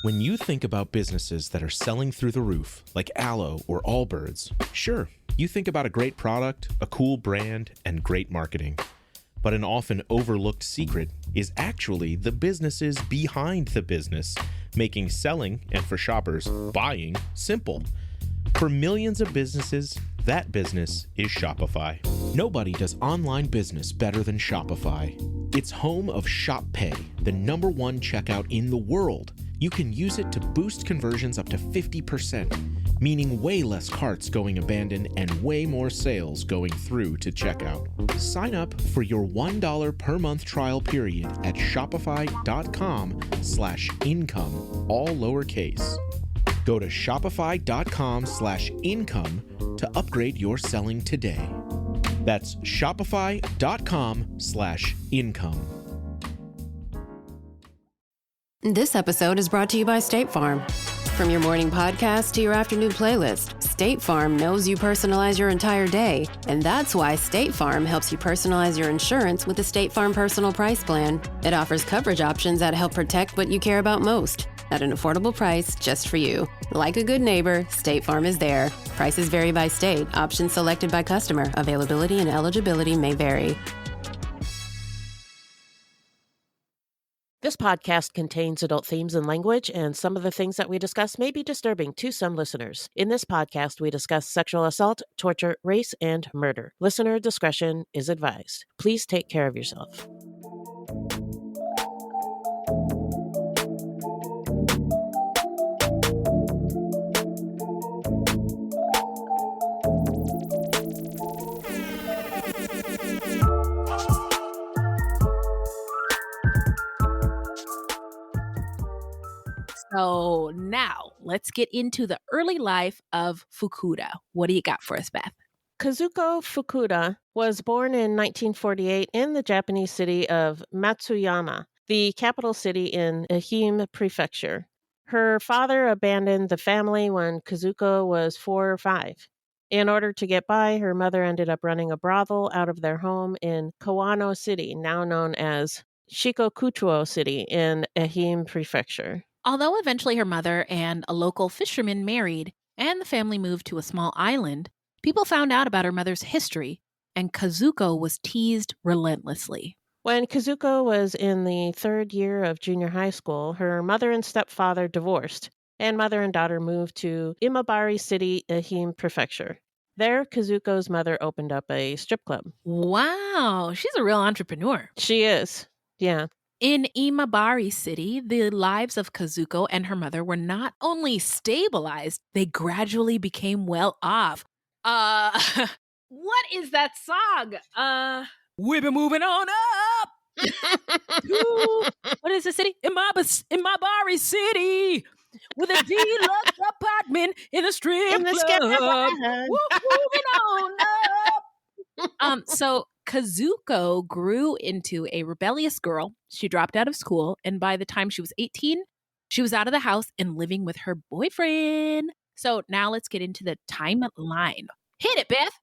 When you think about businesses that are selling through the roof, like Aloe or Allbirds, sure, you think about a great product, a cool brand, and great marketing. But an often overlooked secret is actually the businesses behind the business, making selling, and for shoppers, buying, simple. For millions of businesses, that business is Shopify. Nobody does online business better than Shopify. It's home of Shop Pay, the #1 checkout in the world. You can use it to boost conversions up to 50%, meaning way less carts going abandoned and way more sales going through to checkout. Sign up for your $1 per month trial period at shopify.com/income, all lowercase. Go to shopify.com/income to upgrade your selling today. That's shopify.com/income. This episode is brought to you by State Farm. From your morning podcast to your afternoon playlist, State Farm knows you personalize your entire day, and that's why State Farm helps you personalize your insurance with the State Farm Personal Price Plan. It offers coverage options that help protect what you care about most at an affordable price just for you. Like a good neighbor, State Farm is there. Prices vary by state. Options selected by customer. Availability and eligibility may vary. This podcast contains adult themes and language, and some of the things that we discuss may be disturbing to some listeners. In this podcast, we discuss sexual assault, torture, race, and murder. Listener discretion is advised. Please take care of yourself. So now let's get into the early life of Fukuda. What do you got for us, Beth? Kazuko Fukuda was born in 1948 in the Japanese city of Matsuyama, the capital city in Ehime Prefecture. Her father abandoned the family when Kazuko was 4 or 5. In order to get by, her mother ended up running a brothel out of their home in Kawano City, now known as Shikokuchuo City in Ehime Prefecture. Although eventually her mother and a local fisherman married and the family moved to a small island, people found out about her mother's history, and Kazuko was teased relentlessly. When Kazuko was in the 3rd year of junior high school, her mother and stepfather divorced, and mother and daughter moved to Imabari City, Ehime Prefecture. There, Kazuko's mother opened up a strip club. Wow, she's a real entrepreneur. She is, yeah. In Imabari City, the lives of Kazuko and her mother were not only stabilized, they gradually became well off. What is that song? We've been moving on up to, what is the city? Imabari City, with a deluxe apartment in a strip club. Moving on up. So Kazuko grew into a rebellious girl. She dropped out of school, and by the time she was 18, she was out of the house and living with her boyfriend. So now let's get into the timeline. Hit it, Beth.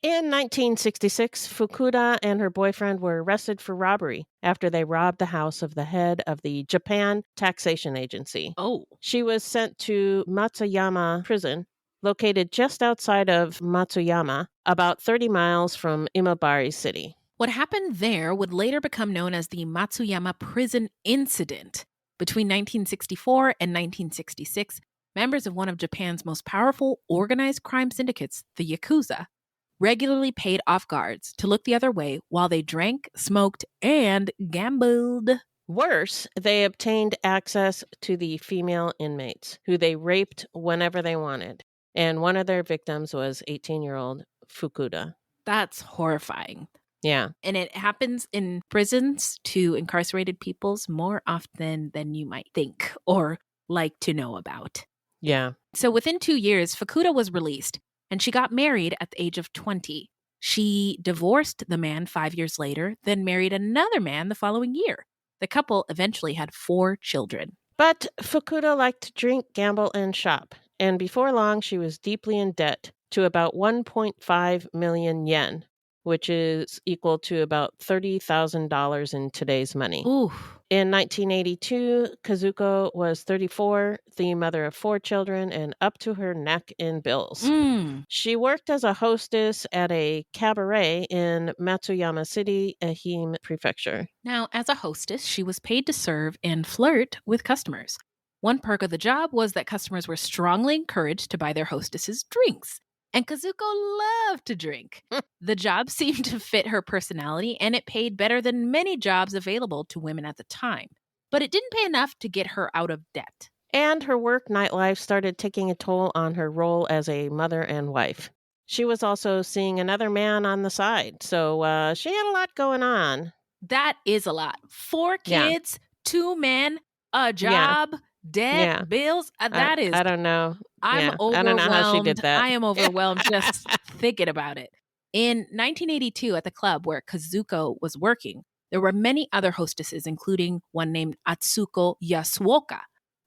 In 1966, Fukuda and her boyfriend were arrested for robbery after they robbed the house of the head of the Japan Taxation Agency. Oh. She was sent to Matsuyama Prison, located just outside of Matsuyama, about 30 miles from Imabari City. What happened there would later become known as the Matsuyama Prison Incident. Between 1964 and 1966, members of one of Japan's most powerful organized crime syndicates, the Yakuza, regularly paid off guards to look the other way while they drank, smoked, and gambled. Worse, they obtained access to the female inmates, who they raped whenever they wanted. And one of their victims was 18-year-old Fukuda. That's horrifying. Yeah. And it happens in prisons to incarcerated peoples more often than you might think or like to know about. Yeah. So within 2 years, Fukuda was released, and she got married at the age of 20. She divorced the man 5 years later, then married another man the following year. The couple eventually had 4 children. But Fukuda liked to drink, gamble, and shop. And before long, she was deeply in debt to about 1.5 million yen, which is equal to about $30,000 in today's money. Ooh. In 1982, Kazuko was 34, the mother of 4 children, and up to her neck in bills. She worked as a hostess at a cabaret in Matsuyama City, Ehime Prefecture. Now, as a hostess, she was paid to serve and flirt with customers. One perk of the job was that customers were strongly encouraged to buy their hostesses drinks. And Kazuko loved to drink. The job seemed to fit her personality, and it paid better than many jobs available to women at the time. But it didn't pay enough to get her out of debt. And her work nightlife started taking a toll on her role as a mother and wife. She was also seeing another man on the side, so she had a lot going on. That is a lot. 4 Yeah. kids, 2 men, a job, debt, Yeah. bills. That is... I don't know. I'm Yeah, overwhelmed. I don't know how she did that. I am overwhelmed just thinking about it. In 1982, at the club where Kazuko was working, there were many other hostesses, including one named Atsuko Yasuoka.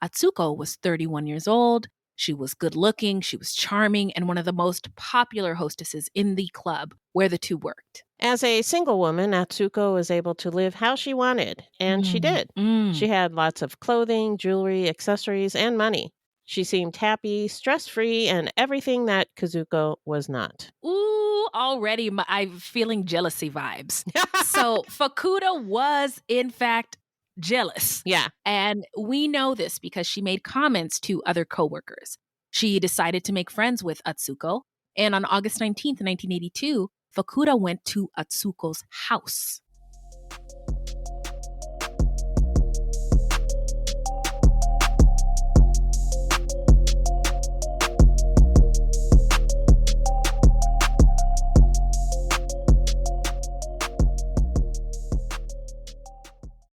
Atsuko was 31 years old. She was good looking, she was charming, and one of the most popular hostesses in the club where the two worked. As a single woman, Atsuko was able to live how she wanted, and she did. She had lots of clothing, jewelry, accessories, and money. She seemed happy, stress-free, and everything that Kazuko was not. Ooh, already I'm feeling jealousy vibes. So Fukuda was, in fact, jealous. Yeah. And we know this because she made comments to other coworkers. She decided to make friends with Atsuko. And on August 19th, 1982, Fukuda went to Atsuko's house.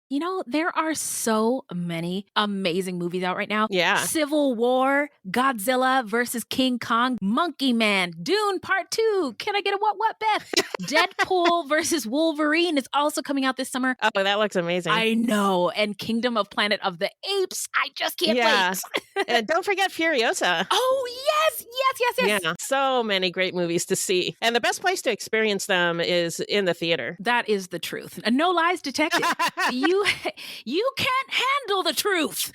You know, there are so many amazing movies out right now. Yeah. Civil War, Godzilla versus King Kong, Monkey Man, Dune Part 2. Can I get a what, Beth? Deadpool versus Wolverine is also coming out this summer. Oh, that looks amazing. I know. And Kingdom of Planet of the Apes. I just can't wait. And don't forget Furiosa. Oh, yes. Yeah, so many great movies to see. And the best place to experience them is in the theater. That is the truth. No lies detected. You can't handle the truth.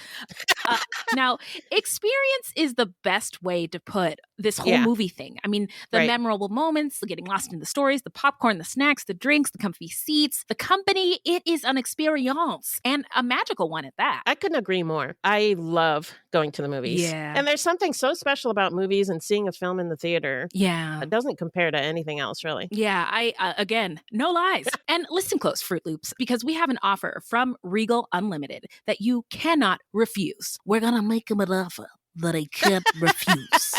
Now, experience is the best way to put this whole movie thing. I mean, the memorable moments, the getting lost in the stories, the popcorn, the snacks, the drinks, the comfy seats, the company. It is an experience, and a magical one at that. I couldn't agree more. I love going to the movies. Yeah. And there's something so special about movies and seeing a film in the theater. Yeah. It doesn't compare to anything else, really. Yeah, again, no lies. And listen close, Fruit Loops, because we have an offer from Regal Unlimited that you cannot refuse. We're going to make them an offer that I can't refuse.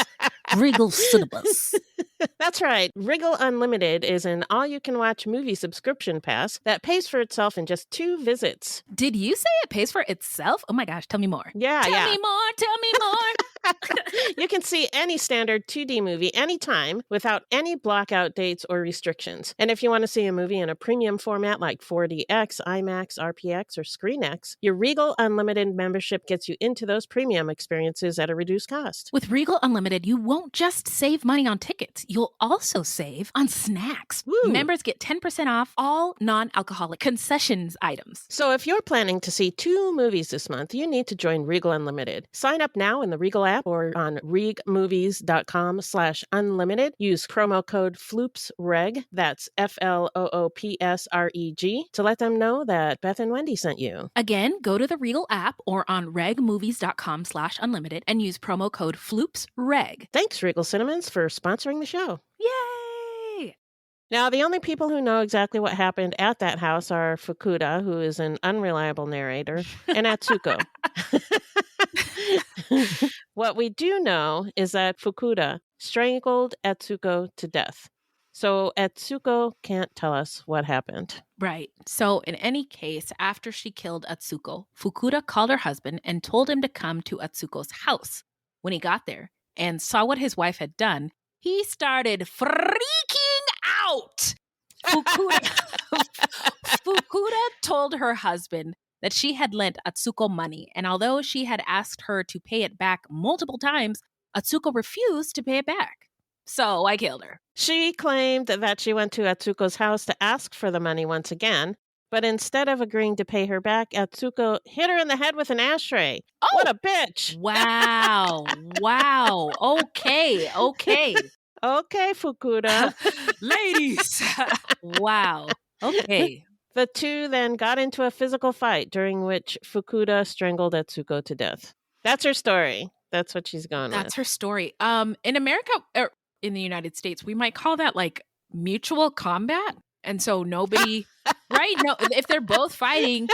Regal Cinemas. That's right. Regal Unlimited is an all-you-can-watch movie subscription pass that pays for itself in just 2 visits. Did you say it pays for itself? Oh my gosh, tell me more. Yeah, Tell me more. You can see any standard 2D movie anytime without any blackout dates or restrictions. And if you want to see a movie in a premium format like 4DX, IMAX, RPX, or ScreenX, your Regal Unlimited membership gets you into those premium experiences at a reduced cost. With Regal Unlimited, you won't just save money on tickets. You'll also save on snacks. Woo. Members get 10% off all non-alcoholic concessions items. So if you're planning to see 2 movies this month, you need to join Regal Unlimited. Sign up now in the Regal app or on regmovies.com/unlimited. Use promo code FLOOPSREG, that's FLOOPSREG, to let them know that Beth and Wendy sent you. Again, go to the Regal app or on regmovies.com/unlimited and use promo code FLOOPSREG. Thanks, Regal Cinemas, for sponsoring the show. Yay! Now, the only people who know exactly what happened at that house are Fukuda, who is an unreliable narrator, and Atsuko. What we do know is that Fukuda strangled Atsuko to death. So Atsuko can't tell us what happened. Right. So in any case, after she killed Atsuko, Fukuda called her husband and told him to come to Atsuko's house. When he got there and saw what his wife had done, he started freaking out. Fukuda told her husband that she had lent Atsuko money, and although she had asked her to pay it back multiple times, Atsuko refused to pay it back. So I killed her. She claimed that she went to Atsuko's house to ask for the money once again, But instead of agreeing to pay her back, Atsuko hit her in the head with an ashtray. Oh! What a bitch. Wow. Wow. Okay. Okay, Fukuda. Ladies. Wow. Okay. The two then got into a physical fight during which Fukuda strangled Atsuko to death. That's her story. That's what she's going with. That's her story. In America, or in the United States, we might call that like mutual combat. And so nobody, right? No, if they're both fighting,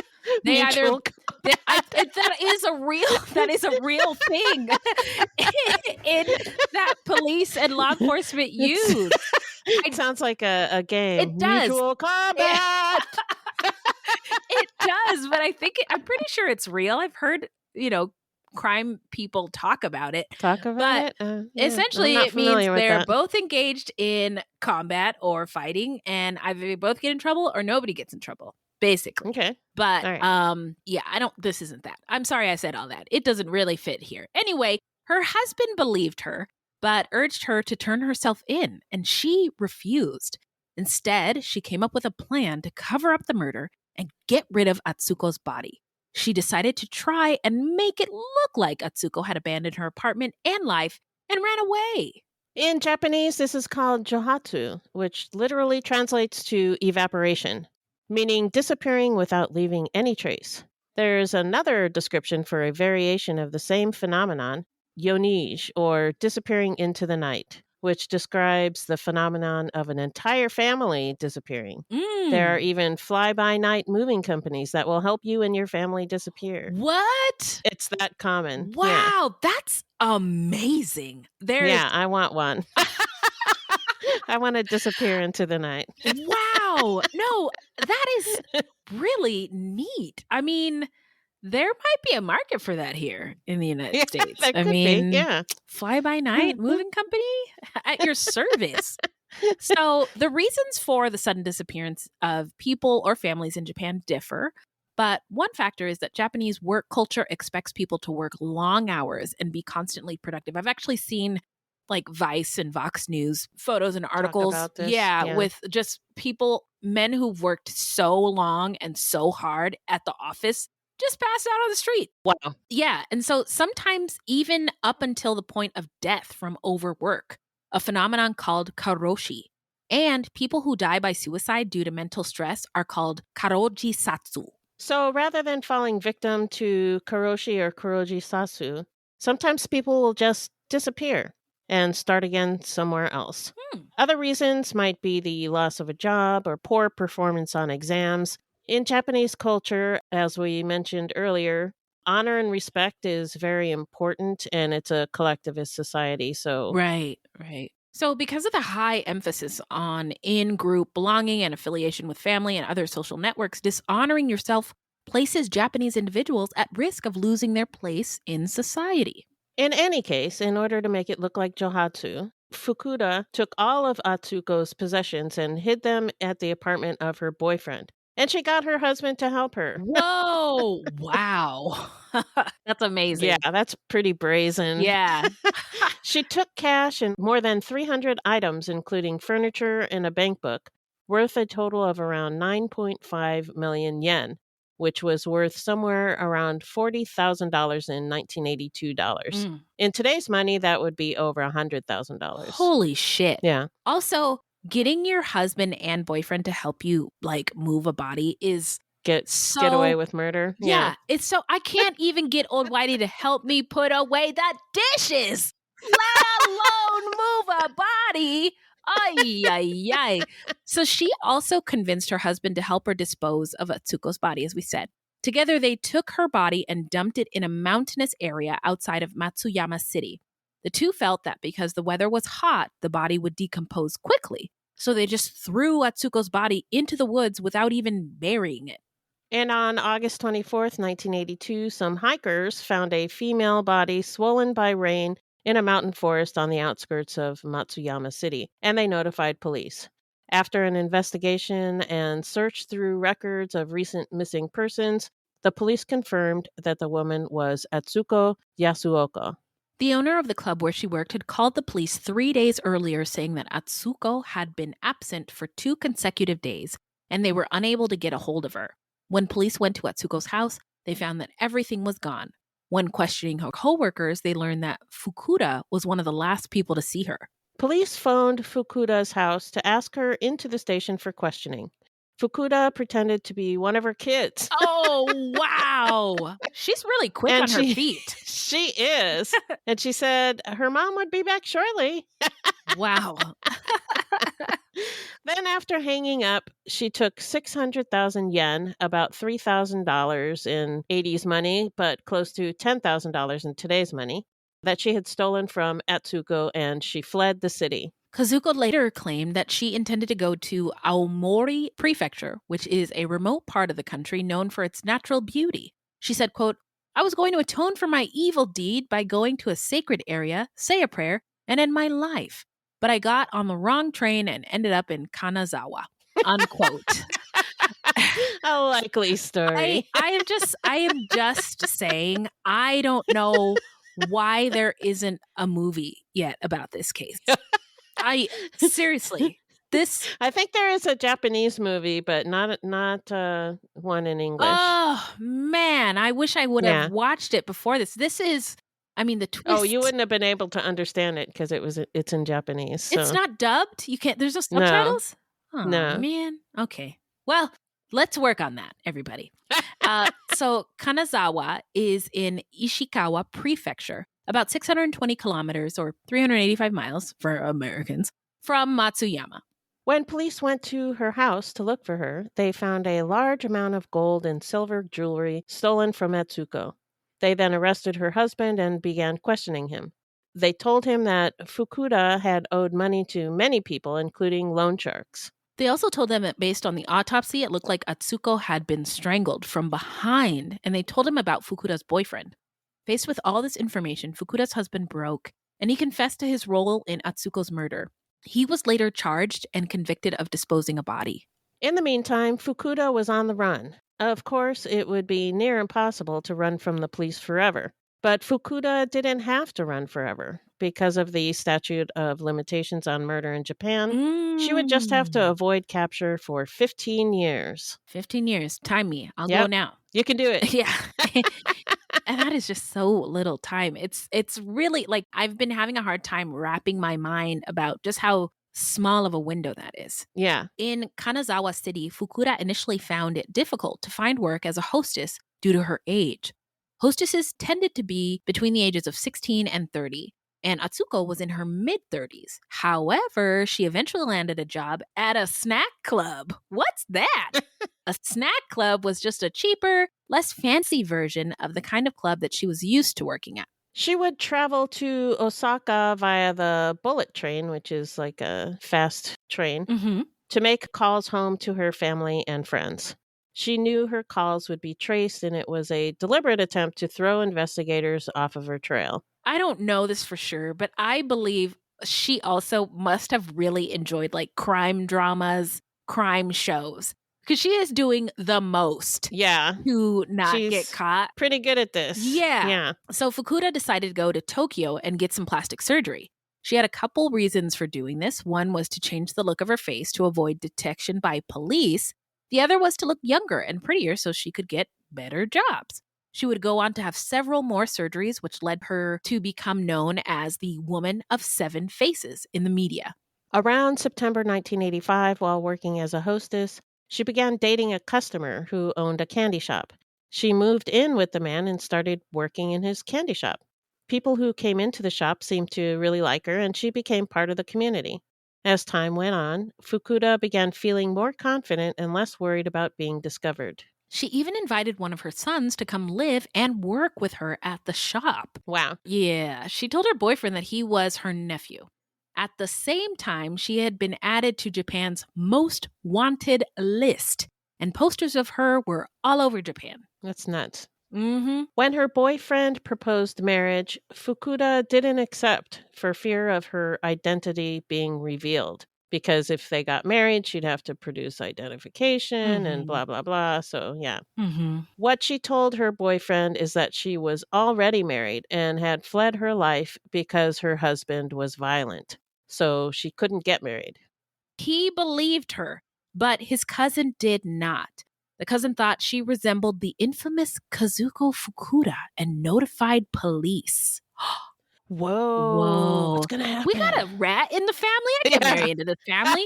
they Mutual that is a real thing in that police and law enforcement use. It sounds like a game. It does. Mutual combat. It does, but I'm pretty sure it's real. I've heard, crime people talk about it. But essentially, it means they're both engaged in combat or fighting, and either they both get in trouble or nobody gets in trouble, basically. Okay. But right. This isn't that. I'm sorry I said all that. It doesn't really fit here. Anyway, her husband believed her, but urged her to turn herself in, and she refused. Instead, she came up with a plan to cover up the murder and get rid of Atsuko's body. She decided to try and make it look like Atsuko had abandoned her apartment and life and ran away. In Japanese, this is called johatsu, which literally translates to evaporation, meaning disappearing without leaving any trace. There's another description for a variation of the same phenomenon, yonij, or disappearing into the night, which describes the phenomenon of an entire family disappearing. There are even fly-by-night moving companies that will help you and your family disappear. What? It's that common. Wow, that's amazing. I want one. I want to disappear into the night. Wow. No, that is really neat. I mean, there might be a market for that here in the United States. There could be. Fly-by-night moving company at your service. So the reasons for the sudden disappearance of people or families in Japan differ. But one factor is that Japanese work culture expects people to work long hours and be constantly productive. I've actually seen like Vice and Vox News photos and articles. Talk about this. With just people, men who've worked so long and so hard at the office, just passed out on the street. Wow. Yeah. And so sometimes even up until the point of death from overwork, a phenomenon called karoshi. And people who die by suicide due to mental stress are called karoji satsu. So rather than falling victim to karoshi or karoji satsu, sometimes people will just disappear and start again somewhere else. Other reasons might be the loss of a job or poor performance on exams. In Japanese culture, as we mentioned earlier, honor and respect is very important, and it's a collectivist society. So Right. So because of the high emphasis on in-group belonging and affiliation with family and other social networks, dishonoring yourself places Japanese individuals at risk of losing their place in society. In any case, in order to make it look like johatsu, Fukuda took all of Atsuko's possessions and hid them at the apartment of her boyfriend. And she got her husband to help her. Whoa. Wow. That's amazing. Yeah, that's pretty brazen. Yeah. She took cash and more than 300 items, including furniture and a bank book, worth a total of around 9.5 million yen, which was worth somewhere around $40,000 in 1982 dollars. In today's money, that would be over $100,000. Holy shit. Yeah. Also, getting your husband and boyfriend to help you like move a body is Get away with murder. Yeah. It's so I can't even get old Whitey to help me put away the dishes, let alone move a body. Ay, ay, ay. So she also convinced her husband to help her dispose of Atsuko's body, as we said. Together, they took her body and dumped it in a mountainous area outside of Matsuyama City. The two felt that because the weather was hot, the body would decompose quickly. So they just threw Atsuko's body into the woods without even burying it. And on August 24th, 1982, some hikers found a female body swollen by rain in a mountain forest on the outskirts of Matsuyama City, and they notified police. After an investigation and search through records of recent missing persons, the police confirmed that the woman was Atsuko Yasuoka. The owner of the club where she worked had called the police 3 days earlier saying that Atsuko had been absent for 2 consecutive days, and they were unable to get a hold of her. When police went to Atsuko's house, they found that everything was gone. When questioning her coworkers, they learned that Fukuda was one of the last people to see her. Police phoned Fukuda's house to ask her into the station for questioning. Fukuda pretended to be one of her kids. Oh, wow. She's really quick And on her feet. She is. And she said her mom would be back shortly. Wow. Then after hanging up, she took 600,000 yen, about $3,000 in 80s money, but close to $10,000 in today's money, that she had stolen from Atsuko, and she fled the city. Kazuko later claimed that she intended to go to Aomori Prefecture, which is a remote part of the country known for its natural beauty. She said, quote, "I was going to atone for my evil deed by going to a sacred area, say a prayer, and end my life. But I got on the wrong train and ended up in Kanazawa," unquote. A likely story. I am just saying, I don't know why there isn't a movie yet about this case. Seriously, I think there is a Japanese movie, but not one in English. Oh man, I wish I would have watched it before this. This is, I mean, the twist. Oh, you wouldn't have been able to understand it because it's in Japanese. So. It's not dubbed. You can't. There's no subtitles. No. Oh, No. Man. Okay. Well, let's work on that, everybody. So Kanazawa is in Ishikawa Prefecture, about 620 kilometers or 385 miles for Americans from Matsuyama. When police went to her house to look for her, they found a large amount of gold and silver jewelry stolen from Atsuko. They then arrested her husband and began questioning him. They told him that Fukuda had owed money to many people, including loan sharks. They also told them that based on the autopsy, it looked like Atsuko had been strangled from behind, and they told him about Fukuda's boyfriend. Faced with all this information, Fukuda's husband broke, and he confessed to his role in Atsuko's murder. He was later charged and convicted of disposing a body. In the meantime, Fukuda was on the run. Of course, it would be near impossible to run from the police forever. But Fukuda didn't have to run forever. Because of the statute of limitations on murder in Japan, she would just have to avoid capture for 15 years. 15 years. Time me. I'll go now. You can do it. Yeah. And that is just so little time. It's really like I've been having a hard time wrapping my mind about just how small of a window that is. Yeah. In Kanazawa City, Fukuda initially found it difficult to find work as a hostess due to her age. Hostesses tended to be between the ages of 16 and 30, and Atsuko was in her mid-30s. However, she eventually landed a job at a snack club. What's that? A snack club was just a cheaper, less fancy version of the kind of club that she was used to working at. She would travel to Osaka via the bullet train, which is like a fast train, to make calls home to her family and friends. She knew her calls would be traced, and it was a deliberate attempt to throw investigators off of her trail. I don't know this for sure, but I believe she also must have really enjoyed like crime dramas, crime shows, because she is doing the most to not get caught. Pretty good at this. Yeah. So Fukuda decided to go to Tokyo and get some plastic surgery. She had a couple reasons for doing this. One was to change the look of her face to avoid detection by police. The other was to look younger and prettier so she could get better jobs. She would go on to have several more surgeries, which led her to become known as the Woman of Seven Faces in the media. Around September 1985, while working as a hostess, she began dating a customer who owned a candy shop. She moved in with the man and started working in his candy shop. People who came into the shop seemed to really like her, and she became part of the community. As time went on, Fukuda began feeling more confident and less worried about being discovered. She even invited one of her sons to come live and work with her at the shop. Wow. Yeah, she told her boyfriend that he was her nephew. At the same time, she had been added to Japan's most wanted list, and posters of her were all over Japan. That's nuts. When her boyfriend proposed marriage, Fukuda didn't accept for fear of her identity being revealed. Because if they got married, she'd have to produce identification and blah, blah, blah. So, yeah. What she told her boyfriend is that she was already married and had fled her life because her husband was violent. So she couldn't get married. He believed her. but his cousin did not. The cousin thought she resembled the infamous Kazuko Fukuda and notified police. Whoa. What's Whoa. going to happen? We got a rat in the family? I get married into this family.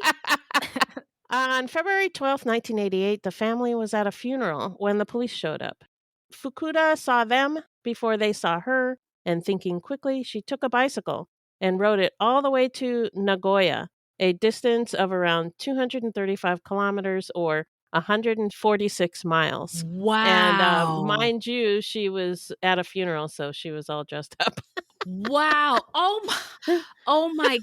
On February 12th, 1988, the family was at a funeral when the police showed up. Fukuda saw them before they saw her, and thinking quickly, she took a bicycle and rode it all the way to Nagoya, a distance of around 235 kilometers or 146 miles. Wow. And mind you, she was at a funeral, so she was all dressed up. Wow. Oh my.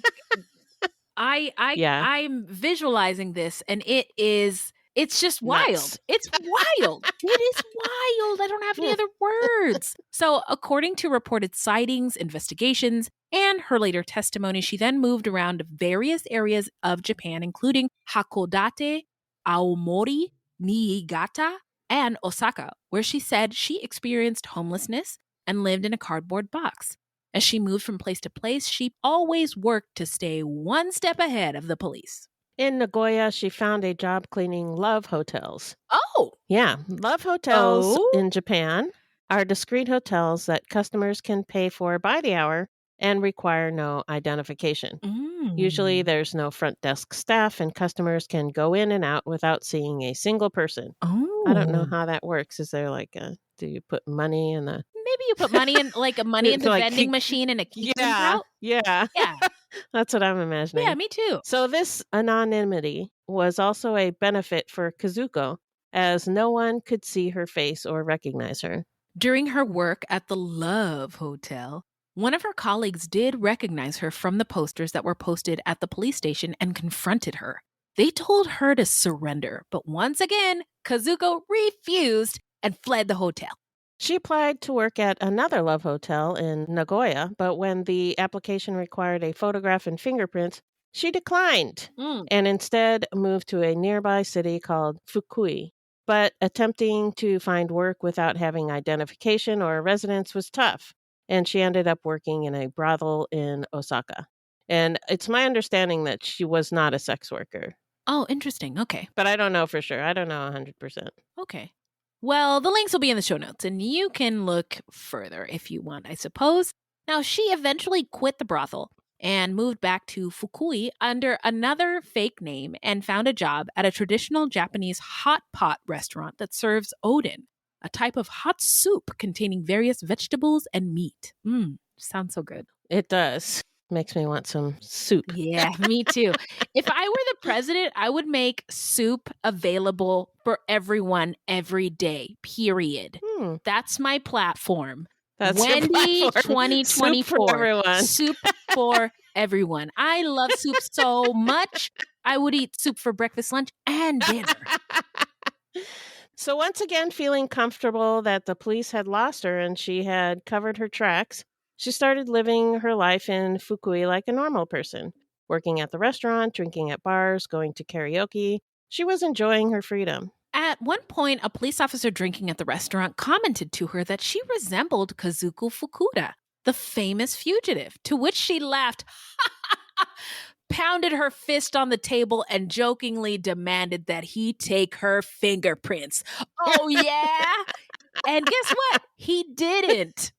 I'm visualizing this, and it's just wild. Nuts. It's wild. It is wild. I don't have any other words. So, according to reported sightings, investigations, and her later testimony, she then moved around various areas of Japan, including Hakodate, Aomori, Niigata, and Osaka, where she said she experienced homelessness and lived in a cardboard box. As she moved from place to place, she always worked to stay one step ahead of the police. In Nagoya, she found a job cleaning love hotels. Oh! Yeah, love hotels in Japan are discreet hotels that customers can pay for by the hour and require no identification. Usually there's no front desk staff and customers can go in and out without seeing a single person. I don't know how that works. Is there like do you put money in the... Maybe you put money in money in the vending machine and a key comes out? Yeah. That's what I'm imagining. Yeah, me too. So this anonymity was also a benefit for Kazuko, as no one could see her face or recognize her. During her work at the Love Hotel, one of her colleagues did recognize her from the posters that were posted at the police station and confronted her. They told her to surrender, but once again, Kazuko refused and fled the hotel. She applied to work at another love hotel in Nagoya, but when the application required a photograph and fingerprints, she declined and instead moved to a nearby city called Fukui. But attempting to find work without having identification or residence was tough, and she ended up working in a brothel in Osaka. And it's my understanding that she was not a sex worker. Oh, interesting. Okay. But I don't know for sure. I don't know 100%. Okay. Well, the links will be in the show notes, and you can look further if you want, I suppose. Now, she eventually quit the brothel and moved back to Fukui under another fake name and found a job at a traditional Japanese hot pot restaurant that serves oden, a type of hot soup containing various vegetables and meat. Sounds so good. It does. Makes me want some soup. Yeah, me too. If I were the president, I would make soup available for everyone every day, period. That's my platform. That's Wendy your platform. 2024. Soup for everyone. Soup for everyone. I love soup so much. I would eat soup for breakfast, lunch, and dinner. So once again, feeling comfortable that the police had lost her and she had covered her tracks, she started living her life in Fukui like a normal person, working at the restaurant, drinking at bars, going to karaoke. She was enjoying her freedom. At one point, a police officer drinking at the restaurant commented to her that she resembled Kazuko Fukuda, the famous fugitive, to which she laughed, pounded her fist on the table, and jokingly demanded that he take her fingerprints. Oh, yeah? And guess what? He didn't.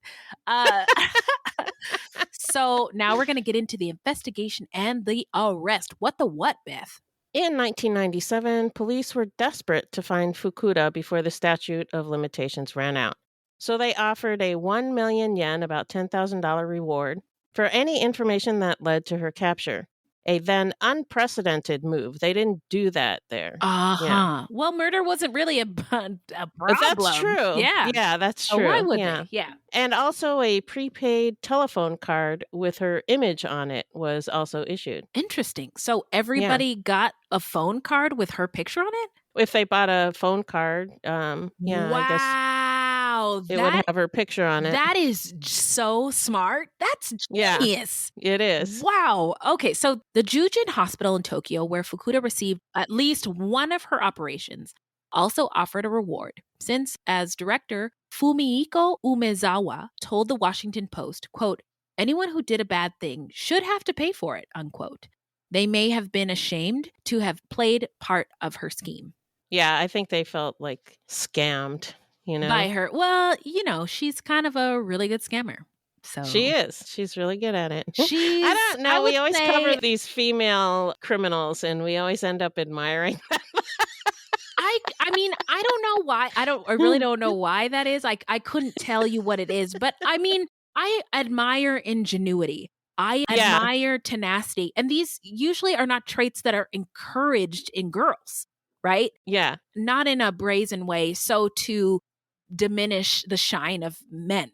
So now we're going to get into the investigation and the arrest. What the what, Beth? In 1997, police were desperate to find Fukuda before the statute of limitations ran out. So they offered a 1 million yen, about $10,000 reward, for any information that led to her capture. A then unprecedented move. They didn't do that there. Yeah. Well, murder wasn't really a problem. That's true. Yeah, that's true. Oh, why would they? Yeah. And also a prepaid telephone card with her image on it was also issued. Interesting. So everybody got a phone card with her picture on it? If they bought a phone card, Wow. I guess it would have her picture on it. That is so smart. That's genius. Yeah, it is. Wow. Okay, so the Jujin Hospital in Tokyo, where Fukuda received at least one of her operations, also offered a reward, since, as director, Fumihiko Umezawa told the Washington Post, quote, anyone who did a bad thing should have to pay for it, unquote. They may have been ashamed to have played part of her scheme. Yeah, I think they felt like scammed, By her. Well, she's kind of a really good scammer. So She is. She's really good at it. I she's, don't know. I would We always say, cover these female criminals, and we always end up admiring them. I mean, I don't know why. I really don't know why that is. I couldn't tell you what it is, but I mean, I admire ingenuity. I Yeah. admire tenacity. And these usually are not traits that are encouraged in girls, right? Yeah. Not in a brazen way. So to diminish the shine of men.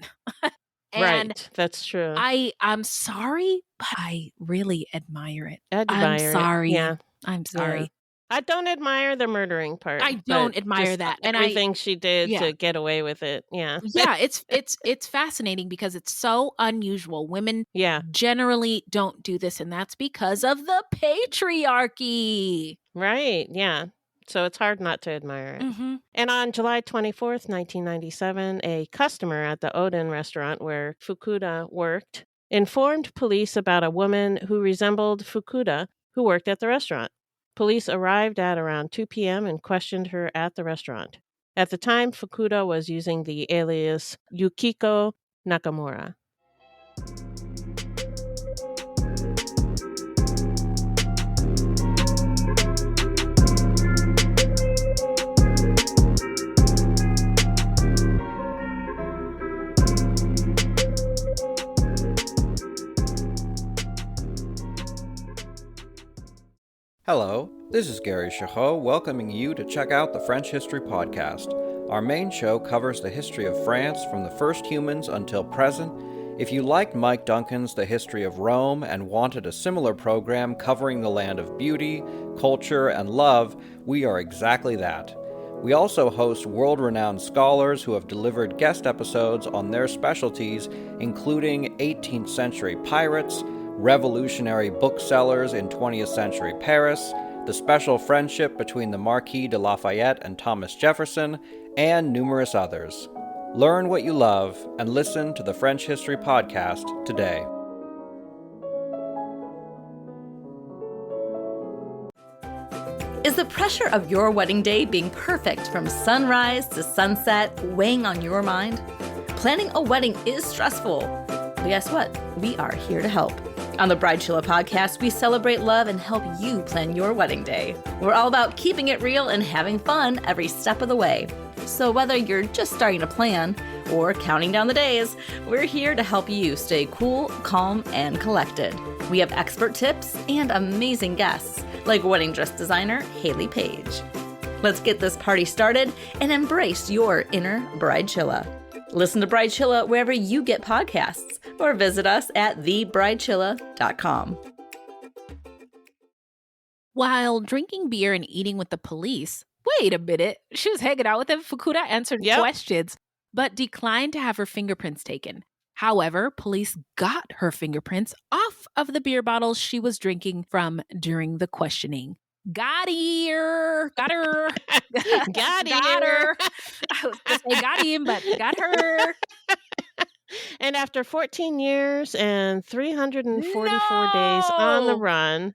And right. That's true. I'm sorry, but I really admire it. Admire I'm sorry. It. Yeah. I'm sorry. Yeah. I don't admire the murdering part. I don't but admire just that. And everything she did yeah. to get away with it. Yeah. Yeah, it's fascinating because it's so unusual. Women Yeah. generally don't do this, and that's because of the patriarchy. Right. Yeah. So it's hard not to admire it. Mm-hmm. And on July 24th, 1997, a customer at the Odin restaurant where Fukuda worked informed police about a woman who resembled Fukuda who worked at the restaurant. Police arrived at around 2 p.m. and questioned her at the restaurant. At the time, Fukuda was using the alias Yukiko Nakamura. Hello, this is Gary Chahot welcoming you to check out the French History Podcast. Our main show covers the history of France from the first humans until present. If you liked Mike Duncan's The History of Rome and wanted a similar program covering the land of beauty, culture, and love, we are exactly that. We also host world-renowned scholars who have delivered guest episodes on their specialties, including 18th century pirates, revolutionary booksellers in 20th century Paris, the special friendship between the Marquis de Lafayette and Thomas Jefferson, and numerous others. Learn what you love and listen to the French History Podcast today. Is the pressure of your wedding day being perfect from sunrise to sunset weighing on your mind? Planning a wedding is stressful, but guess what? We are here to help. On the Bridezilla podcast, we celebrate love and help you plan your wedding day. We're all about keeping it real and having fun every step of the way. So whether you're just starting to plan or counting down the days, we're here to help you stay cool, calm, and collected. We have expert tips and amazing guests like wedding dress designer Haley Page. Let's get this party started and embrace your inner Bridezilla. Listen to Bridezilla wherever you get podcasts or visit us at thebridezilla.com. While drinking beer and eating with the police, wait a minute, she was hanging out with them. Fukuda answered questions, but declined to have her fingerprints taken. However, police got her fingerprints off of the beer bottles she was drinking from during the questioning. Got her. Got her. I was going to say got him, but got her. And after 14 years and 344 days on the run,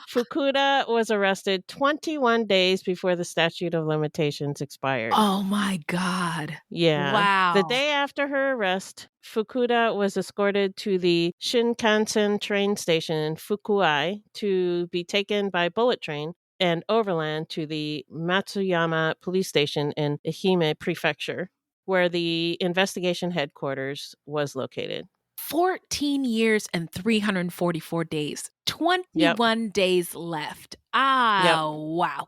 Fukuda was arrested 21 days before the statute of limitations expired. Oh my God. Yeah. Wow. The day after her arrest, Fukuda was escorted to the Shinkansen train station in Fukuai to be taken by bullet train and overland to the Matsuyama police station in Ehime Prefecture, where the investigation headquarters was located. 14 years and 344 days. 21 days left. Wow.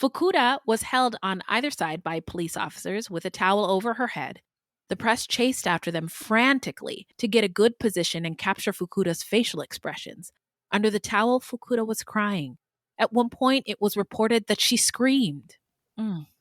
Fukuda was held on either side by police officers with a towel over her head. The press chased after them frantically to get a good position and capture Fukuda's facial expressions. Under the towel, Fukuda was crying. At one point, it was reported that she screamed.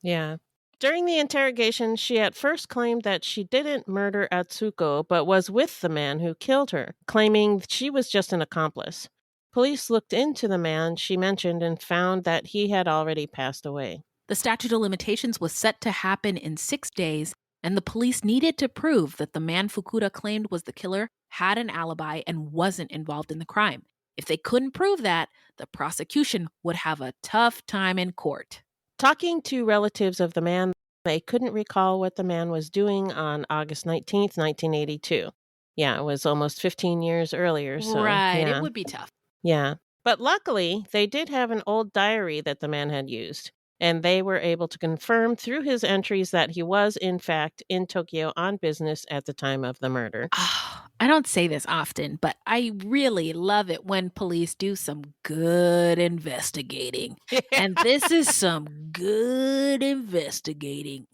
Yeah. During the interrogation, she at first claimed that she didn't murder Atsuko, but was with the man who killed her, claiming she was just an accomplice. Police looked into the man she mentioned and found that he had already passed away. The statute of limitations was set to happen in 6 days, and the police needed to prove that the man Fukuda claimed was the killer had an alibi and wasn't involved in the crime. If they couldn't prove that, the prosecution would have a tough time in court. Talking to relatives of the man, they couldn't recall what the man was doing on August 19th, 1982. Yeah, it was almost 15 years earlier. So, Right, yeah. it would be tough. Yeah. But luckily, they did have an old diary that the man had used, and they were able to confirm through his entries that he was, in fact, in Tokyo on business at the time of the murder. Oh, I don't say this often, but I really love it when police do some good investigating. And this is some good investigating.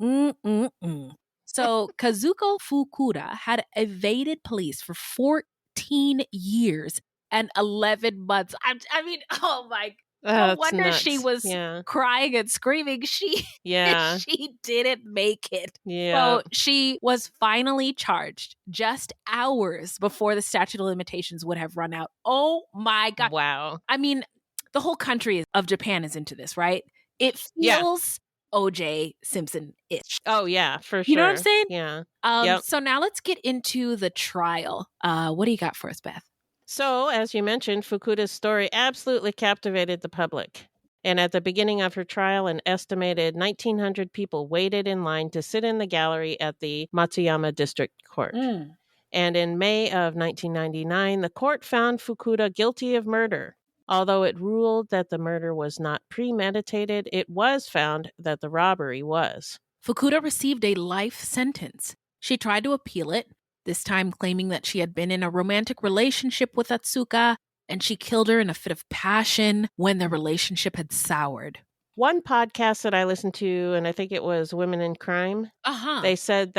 So Kazuko Fukuda had evaded police for 14 years and 11 months. I mean, oh my, no That's wonder she nuts. was Yeah. crying and screaming. Yeah. She didn't make it. Yeah. So she was finally charged just hours before the statute of limitations would have run out. Oh my God. Wow. I mean, the whole country of Japan is into this, right? It Yeah. feels OJ Simpson-ish. Oh, yeah, for sure. You know what I'm saying? Yeah. Yep. So now let's get into the trial. What do you got for us, Beth? So, as you mentioned, Fukuda's story absolutely captivated the public. And at the beginning of her trial, an estimated 1,900 people waited in line to sit in the gallery at the Matsuyama District Court. And in May of 1999, the court found Fukuda guilty of murder. Although it ruled that the murder was not premeditated, it was found that the robbery was. Fukuda received a life sentence. She tried to appeal it, this time claiming that she had been in a romantic relationship with Atsuka, and she killed her in a fit of passion when the relationship had soured. One podcast that I listened to, and I think it was Women in Crime, they said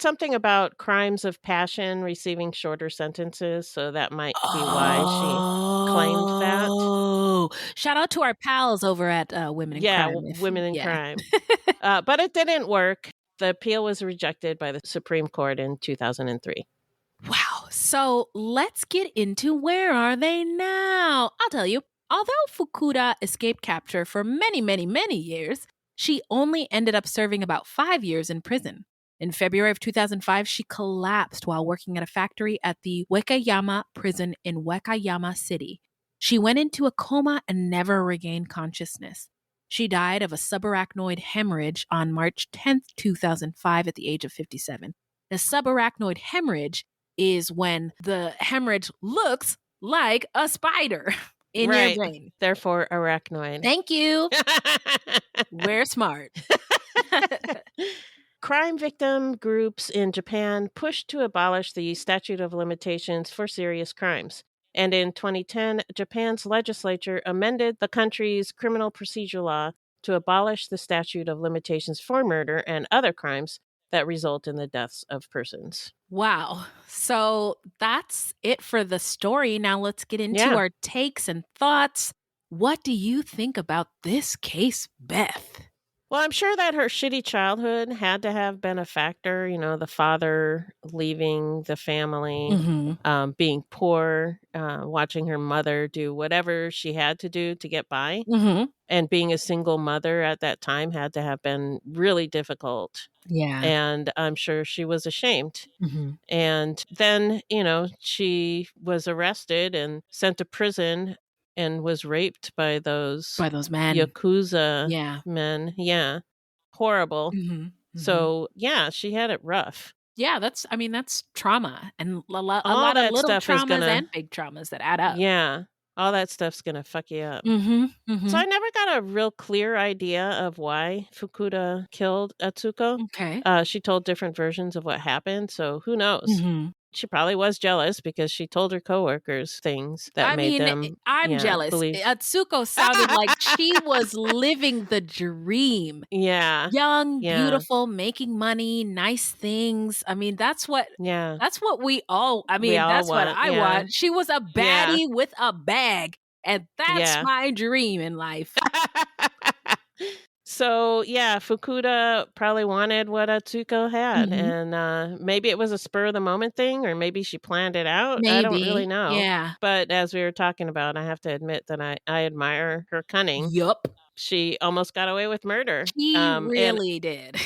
something about crimes of passion receiving shorter sentences, so that might be why she claimed that. Oh, shout out to our pals over at Women in Crime. Women in Crime. But it didn't work. The appeal was rejected by the Supreme Court in 2003. Wow. So let's get into where are they now? I'll tell you, although Fukuda escaped capture for many, many, many years, she only ended up serving about 5 years in prison. In February of 2005, she collapsed while working at a factory at the Wakayama prison in Wakayama City. She went into a coma and never regained consciousness. She died of a subarachnoid hemorrhage on March 10th, 2005 at the age of 57. The subarachnoid hemorrhage is when the hemorrhage looks like a spider in your brain. Therefore, arachnoid. Thank you. We're smart. Crime victim groups in Japan pushed to abolish the statute of limitations for serious crimes. And in 2010, Japan's legislature amended the country's criminal procedure law to abolish the statute of limitations for murder and other crimes that result in the deaths of persons. Wow. So that's it for the story. Now let's get into our takes and thoughts. What do you think about this case, Beth? Well, I'm sure that her shitty childhood had to have been a factor. You know, the father leaving the family, being poor, watching her mother do whatever she had to do to get by. And being a single mother at that time had to have been really difficult. Yeah. And I'm sure she was ashamed. And then, you know, she was arrested and sent to prison and was raped by those men. Yakuza men. Yeah. Horrible. So, yeah, she had it rough. Yeah, that's trauma. And a lot of little traumas and big traumas that add up. Yeah. All that stuff's going to fuck you up. So I never got a real clear idea of why Fukuda killed Atsuko. Okay. She told different versions of what happened. So who knows? She probably was jealous because she told her coworkers things that made them. I'm jealous. Atsuko sounded like she was living the dream. Yeah. Young, beautiful, making money, nice things. I mean, that's what we all, that's what I want. She was a baddie with a bag. And that's my dream in life. So, yeah, Fukuda probably wanted what Atsuko had. And maybe it was a spur of the moment thing, or maybe she planned it out. Maybe. I don't really know. Yeah. But as we were talking about, I have to admit that I admire her cunning. Yup. She almost got away with murder. She really did.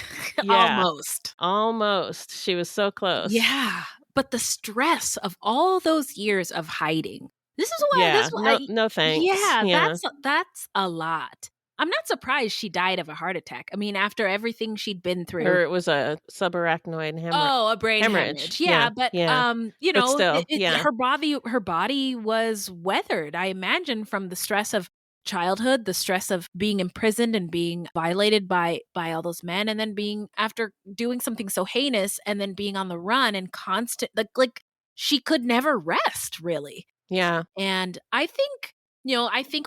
Almost. Almost. She was so close. Yeah. But the stress of all those years of hiding, This is why. Yeah, This why, no thanks. Yeah, that's a lot. I'm not surprised she died of a heart attack. I mean, after everything she'd been through. Or it was a subarachnoid hemorrhage. Oh, a brain hemorrhage. Yeah, but you know, but still, her body was weathered. I imagine from the stress of childhood, the stress of being imprisoned and being violated by all those men, and then being after doing something so heinous, and then being on the run and constant like she could never rest, really. Yeah, and I think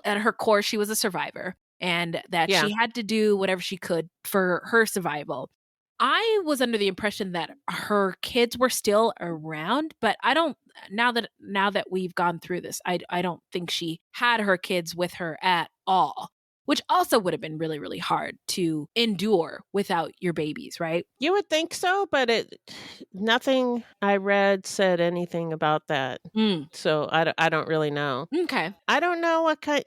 at her core she was a survivor. And that she had to do whatever she could for her survival. I was under the impression that her kids were still around, but I don't. Now that we've gone through this, I don't think she had her kids with her at all. Which also would have been really, really hard to endure without your babies, right? You would think so, but nothing I read said anything about that. So I don't really know. Okay. I don't know what kind,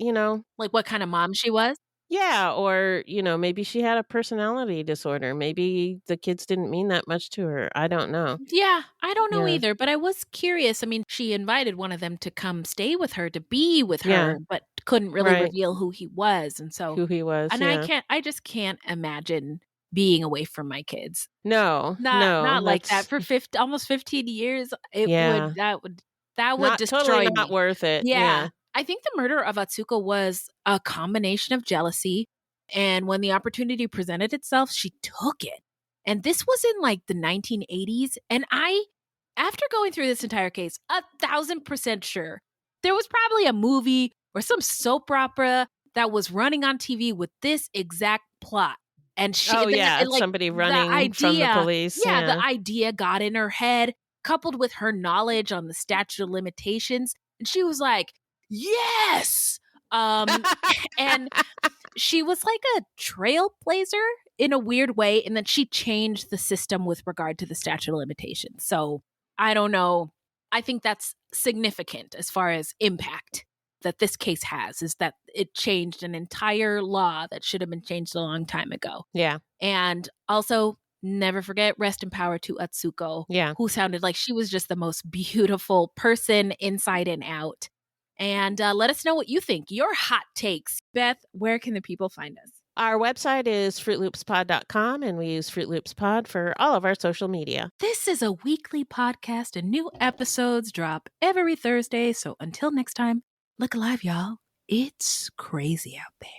like what kind of mom she was. Yeah, or, maybe she had a personality disorder. Maybe the kids didn't mean that much to her. I don't know. Yeah, I don't know either, but I was curious. I mean, she invited one of them to come stay with her, to be with her, but couldn't really reveal who he was. And so I just can't imagine being away from my kids. No, not like that for almost 15 years. That would destroy totally me. Not worth it. Yeah. I think the murder of Atsuko was a combination of jealousy, and when the opportunity presented itself, she took it. And this was in like the 1980s, and after going through this entire case, 1,000% sure, there was probably a movie or some soap opera that was running on TV with this exact plot. And somebody running from the police. Yeah, the idea got in her head, coupled with her knowledge on the statute of limitations, and she was like, yes. And she was like a trailblazer in a weird way. And then she changed the system with regard to the statute of limitations. So I don't know. I think that's significant as far as impact that this case has, is that it changed an entire law that should have been changed a long time ago. Yeah. And also, never forget, rest in power to Atsuko, who sounded like she was just the most beautiful person inside and out. And let us know what you think, your hot takes. Beth, where can the people find us? Our website is fruitloopspod.com, and we use Fruit Loops Pod for all of our social media. This is a weekly podcast, and new episodes drop every Thursday. So until next time, look alive, y'all. It's crazy out there.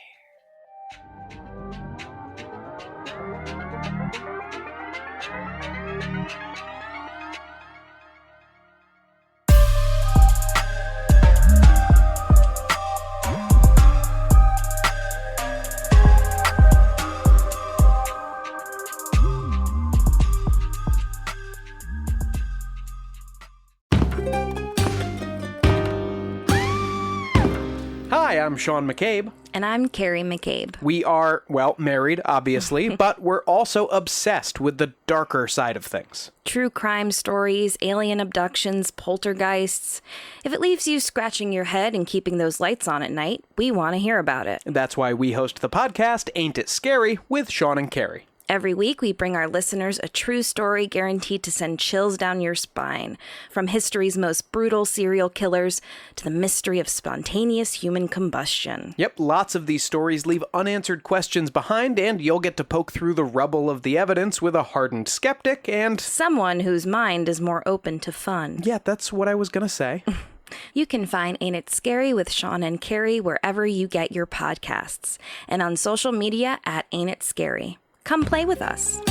Hi, I'm Sean McCabe. And I'm Carrie McCabe. We are, married, obviously, but we're also obsessed with the darker side of things. True crime stories, alien abductions, poltergeists. If it leaves you scratching your head and keeping those lights on at night, we want to hear about it. That's why we host the podcast Ain't It Scary with Sean and Carrie. Every week, we bring our listeners a true story guaranteed to send chills down your spine. From history's most brutal serial killers to the mystery of spontaneous human combustion. Yep, lots of these stories leave unanswered questions behind, and you'll get to poke through the rubble of the evidence with a hardened skeptic and someone whose mind is more open to fun. Yeah, that's what I was gonna say. You can find Ain't It Scary with Sean and Carrie wherever you get your podcasts, and on social media at Ain't It Scary. Come play with us.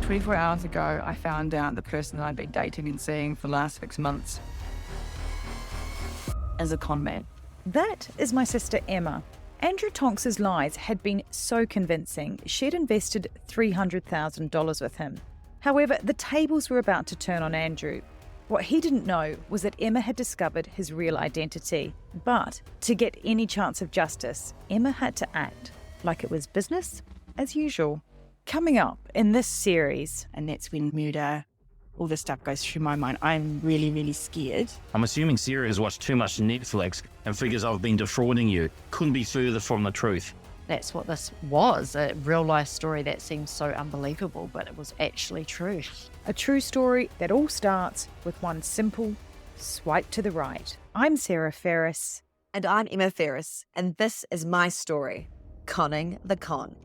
"24 hours ago, I found out the person that I'd been dating and seeing for the last 6 months as a con man." That is my sister Emma. Andrew Tonks's lies had been so convincing, she'd invested $300,000 with him. However, the tables were about to turn on Andrew. What he didn't know was that Emma had discovered his real identity. But to get any chance of justice, Emma had to act like it was business as usual. Coming up in this series, and that's when murder, all this stuff goes through my mind. I'm really, really scared. I'm assuming Sarah has watched too much Netflix and figures I've been defrauding you. Couldn't be further from the truth. that's what this was, a real life story that seems so unbelievable, but it was actually true. A true story that all starts with one simple swipe to the right. I'm Sarah Ferris. And I'm Emma Ferris, and this is my story, Conning the Con.